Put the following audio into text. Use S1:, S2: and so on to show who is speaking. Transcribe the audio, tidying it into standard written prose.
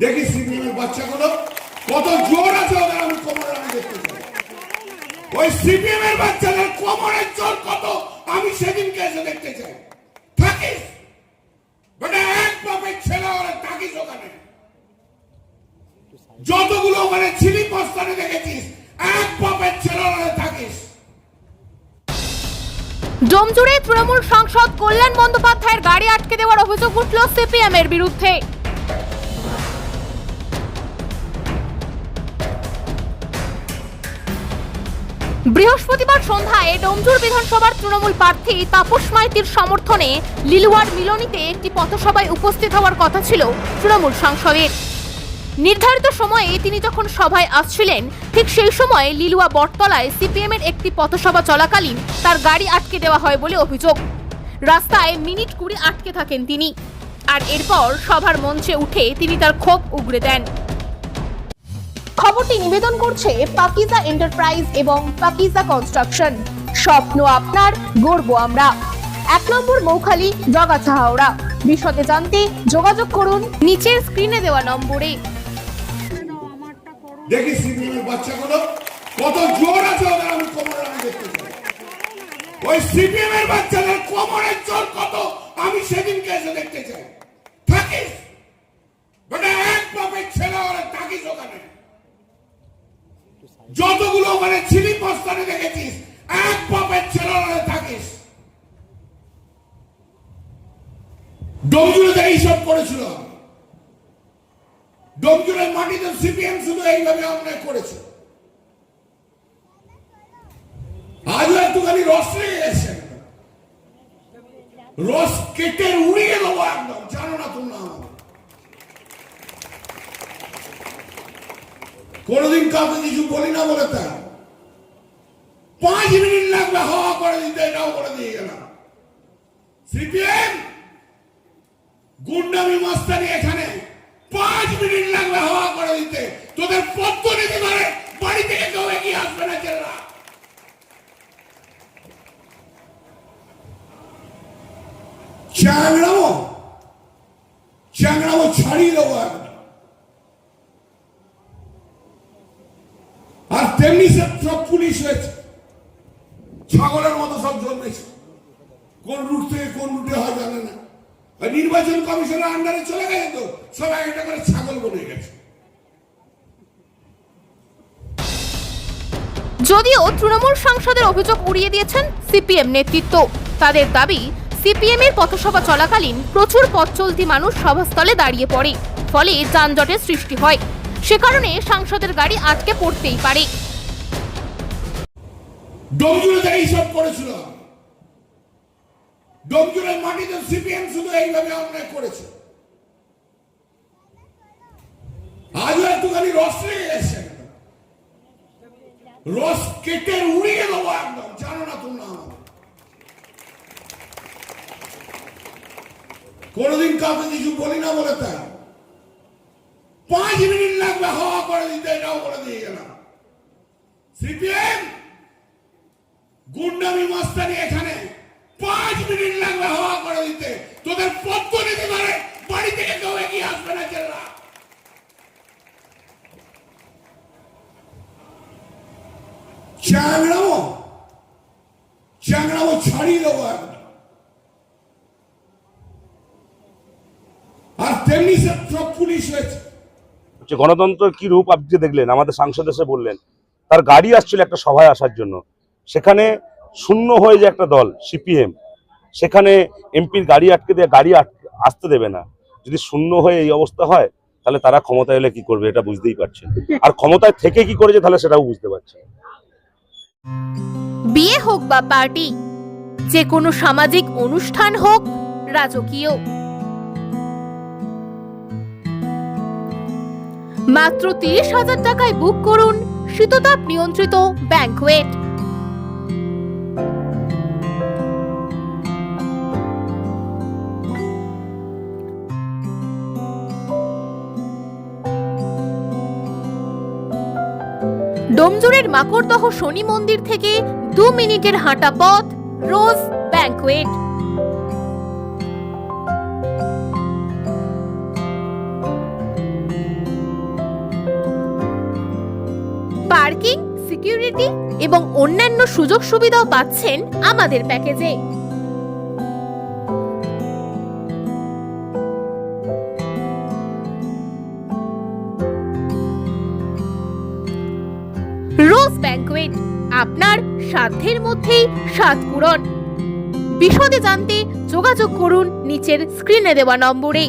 S1: দেখি সিপিএম এর বাচ্চাগুলো কত জোর আছে ওদের আমি কোমরে আমি দেখতে চাই। ওই সিপিএম এর বাচ্চাদের কোমরের জোর কত আমি সেদিনকে এসে দেখতে চাই। থাকিস বেটা, এক বাপের ছেলে ওরা থাকিস ওখানে, যতগুলো ওখানে ছিলি পস্তানে দেখেছিস, এক বাপের ছেলে ওরা থাকিস।
S2: ডোমজুড়ে তৃণমূল সাংসদ কল্যাণ বন্দ্যোপাধ্যায়ের গাড়ি আটকে দেওয়ার অভিযোগ উঠল সিপিএম এর বিরুদ্ধে। বৃহস্পতিবার সন্ধ্যায় ডোমজুড় বিধানসভার তৃণমূল প্রার্থী তাপস মাইতির সমর্থনে লিলুয়ার মিলনীতে একটি পথসভায় উপস্থিত হওয়ার কথা ছিল তৃণমূল সাংসদের। নির্ধারিত সময়ে তিনি যখন সভায় আসছিলেন, ঠিক সেই সময় লিলুয়া বটতলায় সিপিএম এর একটি পথসভা চলাকালীন তার গাড়ি আটকে দেওয়া হয় বলে অভিযোগ। রাস্তায় মিনিট 20 আটকে থাকেন তিনি, আর এরপর সভার মঞ্চে উঠে তিনি তার ক্ষোভ উগরে দেন। খবরটি নিবেদন করছে পাকিজা এন্টারপ্রাইজ এবং পাকিজা কনস্ট্রাকশন। স্বপ্ন আপনার, গর্ব আমরা। 1 নম্বর মৌখালি, জগাছা হাওড়া। বিশদে জানতে যোগাযোগ করুন নিচের স্ক্রিনে দেওয়া নম্বরে।
S1: দেখি সিপিএম এর বাচ্চাগুলো কত জোর আছে ওদের আমি কোমরে আমি দেখতে চাই। ওই সিপিএম এর বাচ্চাদের কোমরের জোর কত আমি সেদিনকে এসে দেখতে চাই। থাকিস বেটা, এক বাপের ছেলে ওরা থাকিস ওখানে, যতগুলো ওখানে ছিলি পস্তানে দেখেছিস, এক বাপের ছেলে ওরা থাকিস। ডোমজুড়ে এইসব করেছিল, ডোমজুড়ের মাটিতে সিপিএম শুধু এইভাবে অন্যায় করেছে। আজও একটুখানি রস লেগে গেছে, রস কেটে উড়িয়ে দেবো একদম, জানো না তোমরা। কোনদিন কাউকে কিছু বলি না বলে তা 5 মিনিট লাগবে হাওয়া করে দিতে, এটাও করে দিয়ে গেলাম। সিপিএম গুন্ডামি মাস্তানি এখানে 5 মিনিট লাগবে হাওয়া করে দিতে। তোদের প্রতিনিধি ধরে বাড়ি থেকে কেউ এগিয়ে আসবে না। জেলা চ্যাংড়ামো ছাড়িয়ে দেবো একদম। আর তেমনি সব পুলিশ হয়েছে, ছাগলের মতো সব জন্মেছে, কোন রুট থেকে কোন রুটে হয় জানে না। নির্বাচন কমিশনের আন্ডারে চলে গেছে তো সব একটা করে ছাগল বনে গেছে।
S2: যদিও তৃণমূল সাংসদের অভিযোগ উড়িয়ে দিয়েছেন সিপিএম নেতৃত্ব। তাদের দাবি, সিপিএম এর পথসভা চলাকালীন প্রচুর পথ চলতি মানুষ সভাস্থলে দাঁড়িয়ে পড়ে, ফলে যানজটের সৃষ্টি হয়। সে কারণে সাংসদের গাড়ি আটকে পড়তেই পারে।
S1: ডোমজুড়ে এইসব করেছিল, ডোমজুড়ের মাটিতে সিপিএম শুধু এইভাবে অন্যায় করেছে। আজও একটুখানি রস লেগে গেছে, রস কেটে উড়িয়ে দেবো একদম, জানো না তোমরা। কোনদিন কাউকে কিছু বলি না বলে তা 5 মিনিট লাগবে হাওয়া করে দিতে, এটাও করে দিয়ে গেলাম। সিপিএম গুন্ডামি মাস্তানি এখানে 5 মিনিট লাগবে হাওয়া করে দিতে। তোদের প্রতিনিধি ধরে বাড়ি থেকে কেউ এগিয়ে আসবে না। জেলা চ্যাংড়ামো ছাড়িয়ে দেবো একদম। আর তেমনি সব পুলিশ হয়েছে।
S3: গণতন্ত্রের কি রূপ আপনি দেখলেন, আমাদের সাংসদ এসে বললেন তার গাড়ি আসছিল একটা সভায় আসার জন্য, সেখানে শূন্য হয়ে যে একটা দল সিপিএম, সেখানে এমপির গাড়ি আটকে দিয়ে গাড়ি আসতে দেবে না। যদি শূন্য হয়ে এই অবস্থা হয় তাহলে তারা ক্ষমতায় এলে কি করবে এটা বুঝতেই পারছেন, আর ক্ষমতায় থেকে কি করেছে তাহলে সেটাও বুঝতে পারছেন।
S2: বিয়ে হোক বা পার্টি, যে কোনো সামাজিক অনুষ্ঠান হোক, রাজকীয়, মাত্র 30,000 টাকায় বুক করুন শীততাপ নিয়ন্ত্রিত ব্যাংকুয়েট। ডোমজুড়ের মাকড়দহ শনি মন্দির থেকে 2 মিনিটের হাঁটা পথ রোজ ব্যাংকুয়েট। এবং অন্যান্য সুযোগ সুবিধাও পাচ্ছেন আমাদের প্যাকেজে। রোজ ব্যাংকুয়েট, আপনার সাধ্যের মধ্যেই স্বাদ পূরণ। বিশদে জানতে যোগাযোগ করুন নিচের স্ক্রিনে দেওয়া নম্বরে।